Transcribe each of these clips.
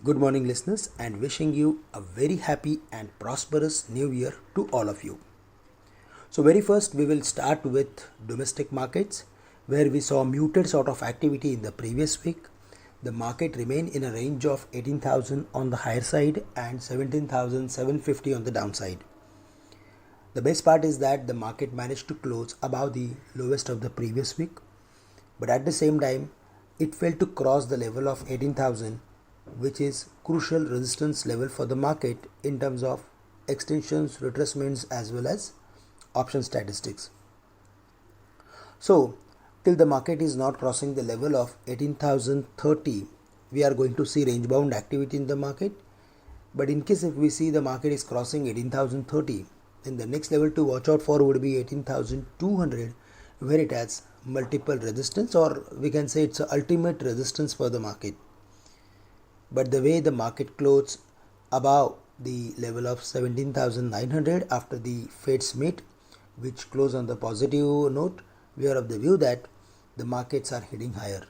Good morning, listeners, and wishing you a very happy and prosperous new year to all of you. So, very first, we will start with domestic markets where we saw muted sort of activity in the previous week. The market remained in a range of 18,000 on the higher side and 17,750 on the downside. The best part is that the market managed to close above the lowest of the previous week, but at the same time, it failed to cross the level of 18,000, which is crucial resistance level for the market in terms of extensions, retracements as well as option statistics. So till the market is not crossing the level of 18,030, we are going to see range bound activity in the market. But in case if we see the market is crossing 18,030, then the next level to watch out for would be 18,200, where it has multiple resistance, or we can say it's a ultimate resistance for the market. But the way the market closed above the level of 17,900 after the Fed's meet, which closed on the positive note, we are of the view that the markets are heading higher.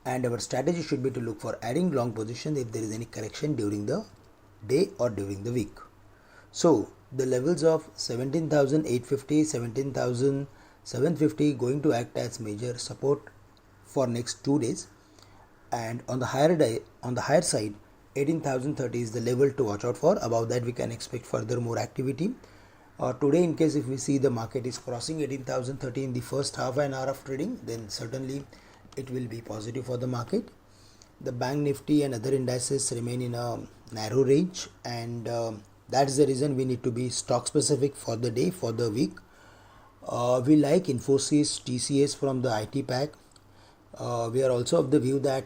And our strategy should be to look for adding long position if there is any correction during the day or during the week. So the levels of 17,850, 17,750 going to act as major support for next 2 days. And on the higher side, 18,030 is the level to watch out for. Above that, we can expect further more activity. Today, in case if we see the market is crossing 18,030 in the first half an hour of trading, then certainly it will be positive for the market. The Bank Nifty and other indices remain in a narrow range, and that is the reason we need to be stock specific for the day, for the week. We like Infosys, TCS from the IT pack. We are also of the view that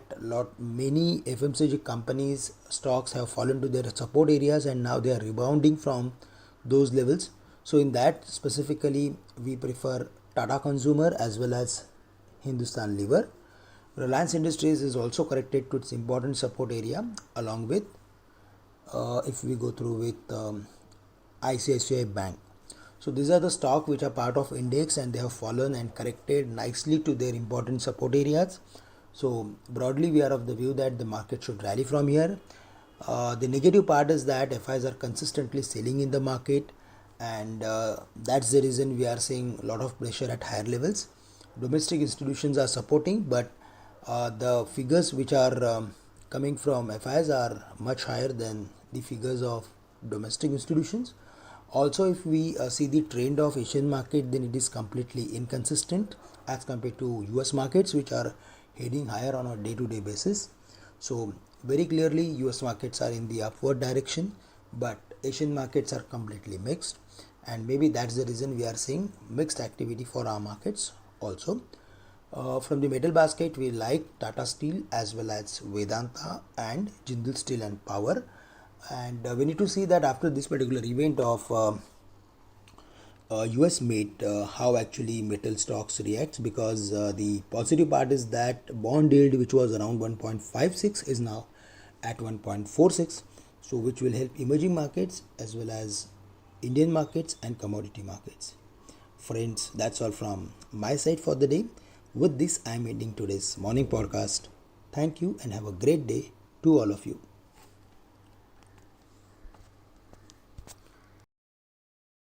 many FMCG companies stocks have fallen to their support areas and now they are rebounding from those levels. So in that specifically we prefer Tata Consumer as well as Hindustan Lever. Reliance Industries is also corrected to its important support area, along with if we go through with ICICI Bank. So these are the stocks which are part of index and they have fallen and corrected nicely to their important support areas. So broadly we are of the view that the market should rally from here. The negative part is that FIs are consistently selling in the market, and that's the reason we are seeing a lot of pressure at higher levels. Domestic institutions are supporting, but the figures which are coming from FIs are much higher than the figures of domestic institutions. Also, if we see the trend of Asian market, then it is completely inconsistent as compared to US markets, which are heading higher on a day-to-day basis. So very clearly US markets are in the upward direction, but Asian markets are completely mixed, and maybe that's the reason we are seeing mixed activity for our markets also. From the metal basket, we like Tata Steel as well as Vedanta and Jindal Steel and Power. And we need to see that after this particular event of US meet, how actually metal stocks reacts, because the positive part is that bond yield, which was around 1.56, is now at 1.46, so which will help emerging markets as well as Indian markets and commodity markets. Friends, that's all from my side for the day. With this, I am ending today's morning podcast. Thank you and have a great day to all of you.